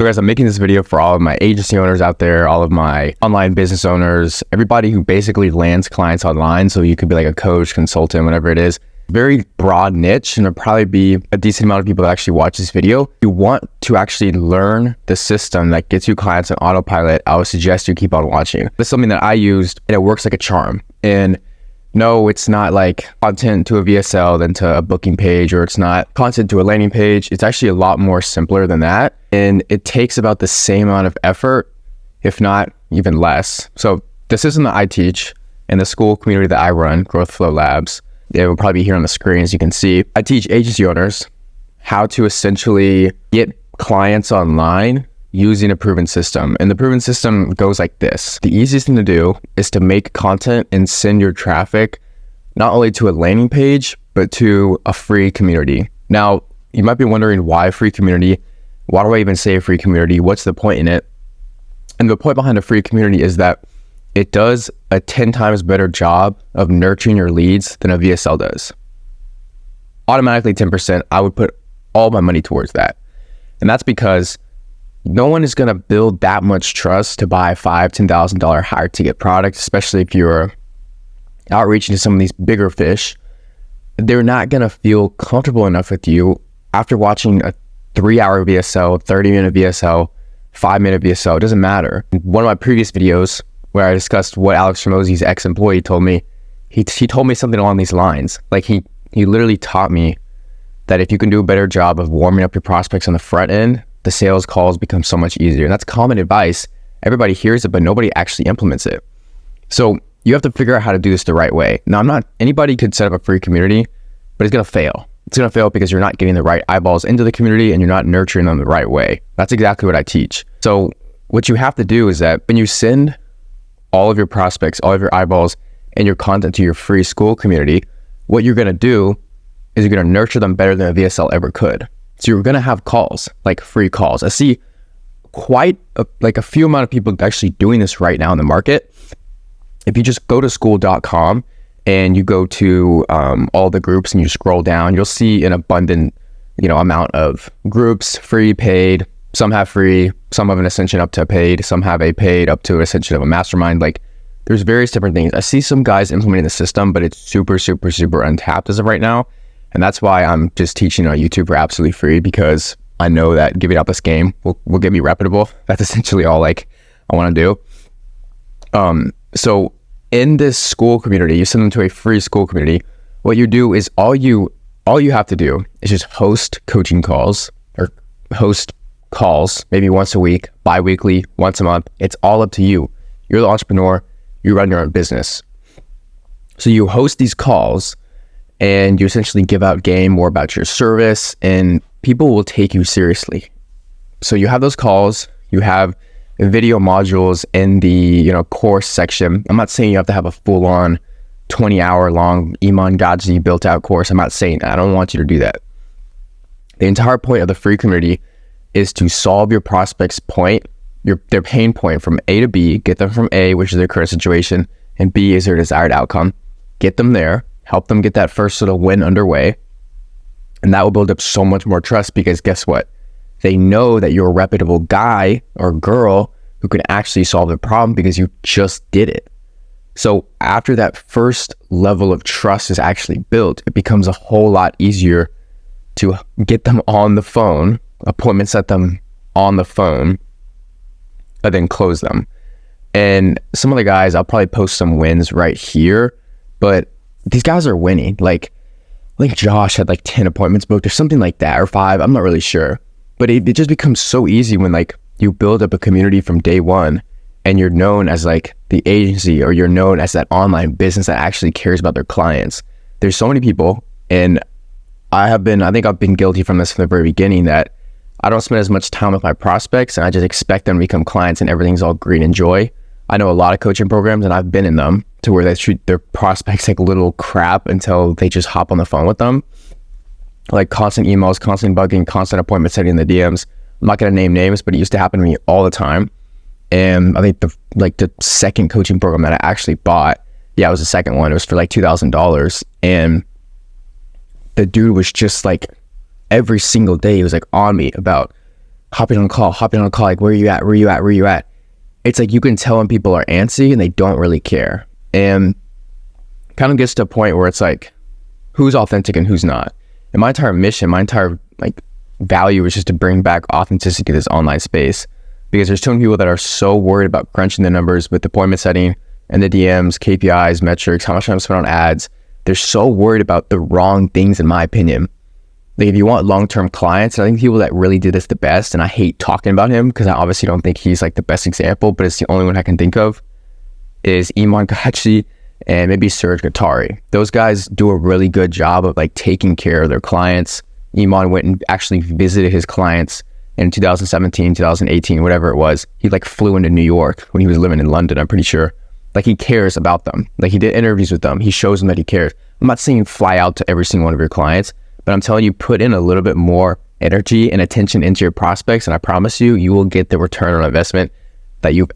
So guys, I'm making this video for all of my agency owners out there, all of my online business owners, everybody who basically lands clients online. So you could be like a coach, consultant, whatever it is. Very broad niche, and there'll probably be a decent amount of people that actually watch this video. If you want to actually learn the system that gets you clients on autopilot, I would suggest you keep on watching. This is something that I used, and it works like a charm. And no, it's not like content to a VSL than to a booking page, or it's not content to a landing page. It's actually a lot more simpler than that. And it takes about the same amount of effort, if not even less. So the system that I teach in the school community that I run, Growth Flow Labs, it will probably be here on the screen, as you can see. I teach agency owners how to essentially get clients online using a proven system. And the proven system goes like this. The easiest thing to do is to make content and send your traffic not only to a landing page, but to a free community. Now, you might be wondering, why a free community? Why do I even say a free community? What's the point in it? And the point behind a free community is that it does a 10 times better job of nurturing your leads than a VSL does. Automatically 10%, I would put all my money towards that. And that's because no one is going to build that much trust to buy $5,000, $10,000 higher ticket products, especially if you're outreaching to some of these bigger fish. They're not going to feel comfortable enough with you after watching a 3-hour VSL, 30-minute VSL, 5-minute VSL. It doesn't matter. In one of my previous videos where I discussed what Alex Hormozi's ex-employee told me, he told me something along these lines. Like he literally taught me that if you can do a better job of warming up your prospects on the front end, the sales calls become so much easier. And that's common advice. Everybody hears it, but nobody actually implements it. So you have to figure out how to do this the right way. Now, anybody could set up a free community, but it's going to fail. It's going to fail because you're not getting the right eyeballs into the community and you're not nurturing them the right way. That's exactly what I teach. So what you have to do is that when you send all of your prospects, all of your eyeballs, and your content to your free school community, what you're going to do is you're going to nurture them better than a VSL ever could. So you're going to have calls, like free calls. I see quite a few amount of people actually doing this right now in the market. If you just go to school.com and you go to all the groups and you scroll down, you'll see an abundant, amount of groups, free, paid. Some have free, some have an ascension up to paid, some have a paid up to an ascension of a mastermind. Like, there's various different things. I see some guys implementing the system, but it's super, super, super untapped as of right now. And that's why I'm just teaching on YouTube for absolutely free, because I know that giving out this game will get me reputable. That's essentially all I want to do. So in this school community, you send them to a free school community. What you do is all you have to do is just host coaching calls, or host calls maybe once a week, bi-weekly, once a month. It's all up to you. You're the entrepreneur. You run your own business. So you host these calls and you essentially give out game more about your service, and people will take you seriously. So you have those calls, you have video modules in the course section. I'm not saying you have to have a full-on 20-hour long Iman Gadzhi built out course. I'm not saying that. I don't want you to do that. The entire point of the free community is to solve your prospect's point, their pain point, from A to B, get them from A, which is their current situation, and B is their desired outcome. Get them there, help them get that first little win underway, and that will build up so much more trust, because guess what? They know that you're a reputable guy or girl who can actually solve the problem because you just did it. So after that first level of trust is actually built, it becomes a whole lot easier to get them on the phone, appointment set them on the phone, and then close them. And some of the guys, I'll probably post some wins right here, but these guys are winning. Like Josh had 10 appointments booked or something like that, or 5, I'm not really sure. But it just becomes so easy when you build up a community from day one and you're known as the agency, or you're known as that online business that actually cares about their clients. There's so many people, and I think I've been guilty from this from the very beginning, that I don't spend as much time with my prospects and I just expect them to become clients and everything's all green and joy. I know a lot of coaching programs, and I've been in them, to where they treat their prospects like little crap until they just hop on the phone with them. Like constant emails, constant bugging, constant appointment setting in the DMs. I'm not going to name names, but it used to happen to me all the time. And I think the second coaching program that I actually bought, it was the second one. It was for $2,000. And the dude was just every single day, he was on me about hopping on a call, like, where are you at? Where are you at? Where are you at? It's like you can tell when people are antsy and they don't really care. And kind of gets to a point where it's like, who's authentic and who's not? And my entire mission, my entire like value is just to bring back authenticity to this online space, because there's too many people that are so worried about crunching the numbers with appointment setting and the DMs, KPIs, metrics, how much time to spend on ads. They're so worried about the wrong things, in my opinion. Like, if you want long-term clients, and I think people that really did this the best, and I hate talking about him because I obviously don't think he's like the best example, but it's the only one I can think of, is Iman Ghachi and maybe Serge Guattari. Those guys do a really good job of like taking care of their clients. Iman went and actually visited his clients in 2017, 2018, whatever it was. He like flew into New York when he was living in London, I'm pretty sure. Like, he cares about them. Like, he did interviews with them. He shows them that he cares. I'm not saying fly out to every single one of your clients, but I'm telling you, put in a little bit more energy and attention into your prospects, and I promise you, you will get the return on investment that you've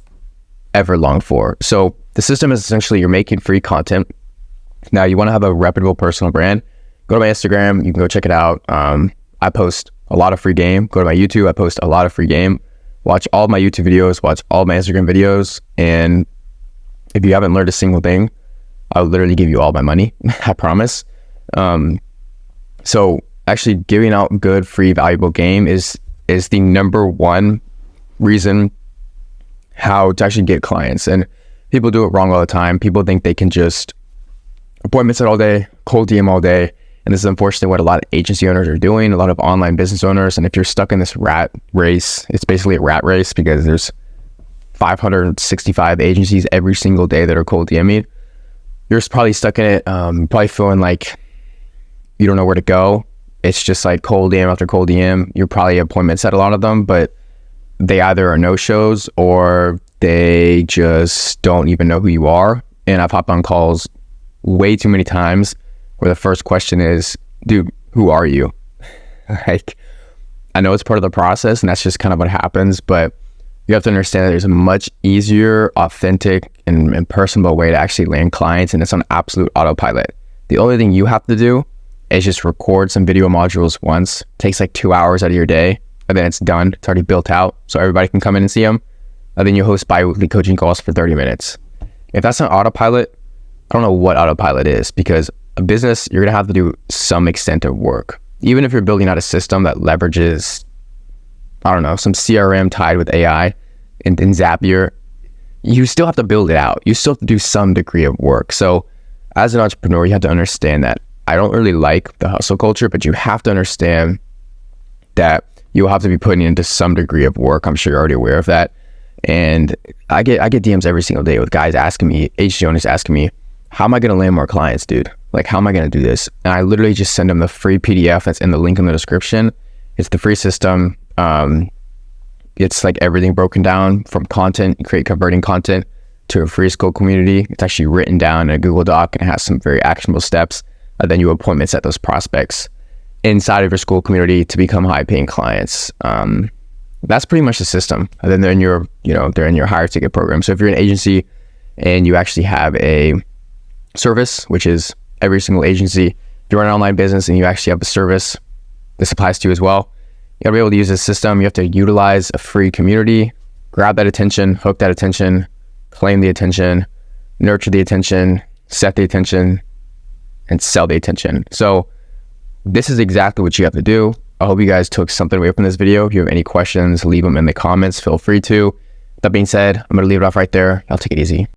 ever longed for. So the system is essentially, you're making free content. Now, you want to have a reputable personal brand, go to my Instagram. You can go check it out. I post a lot of free game. Go to my YouTube. I post a lot of free game. Watch all my YouTube videos. Watch all my Instagram videos. And if you haven't learned a single thing, I'll literally give you all my money. I promise. So actually giving out good, free, valuable game is the number one reason how to actually get clients. And people do it wrong all the time. People think they can just appointment set all day, cold DM all day. And this is unfortunately what a lot of agency owners are doing, a lot of online business owners. And if you're stuck in this rat race, it's basically a rat race, because there's 565 agencies every single day that are cold DMing. You're probably stuck in it, probably feeling like you don't know where to go. It's just like cold DM after cold DM. You're probably appointment set a lot of them, but they either are no-shows or they just don't even know who you are. And I've hopped on calls way too many times where the first question is, dude, who are you? Like, I know it's part of the process and that's just kind of what happens, but you have to understand that there's a much easier, authentic, and personable way to actually land clients, and it's on absolute autopilot. The only thing you have to do is just record some video modules once. It takes like 2 hours out of your day, and then it's done. It's already built out, so everybody can come in and see them. And then you host bi-weekly coaching calls for 30 minutes. If that's not autopilot, I don't know what autopilot is, because a business, you're gonna have to do some extent of work. Even if you're building out a system that leverages, I don't know, some CRM tied with AI and Zapier, you still have to build it out. You still have to do some degree of work. So as an entrepreneur, you have to understand that I don't really like the hustle culture, but you have to understand that you'll have to be putting into some degree of work. I'm sure you're already aware of that. And I get DMs every single day with guys asking me, agency owners asking me, how am I going to land more clients, dude? Like, how am I going to do this? And I literally just send them the free PDF that's in the link in the description. It's the free system. It's like everything broken down from content, you create converting content, to a free school community. It's actually written down in a Google Doc and it has some very actionable steps. And then you appointment set those prospects inside of your school community to become high paying clients. That's pretty much the system. And then they're in your higher ticket program. So if you're an agency and you actually have a service, which is every single agency, if you're an online business and you actually have a service, this applies to you as well. You gotta be able to use this system. You have to utilize a free community, grab that attention, hook that attention, claim the attention, nurture the attention, set the attention, and sell the attention. So this is exactly what you have to do. I hope you guys took something away from this video. If you have any questions, leave them in the comments. Feel free to. That being said, I'm gonna leave it off right there. I'll take it easy.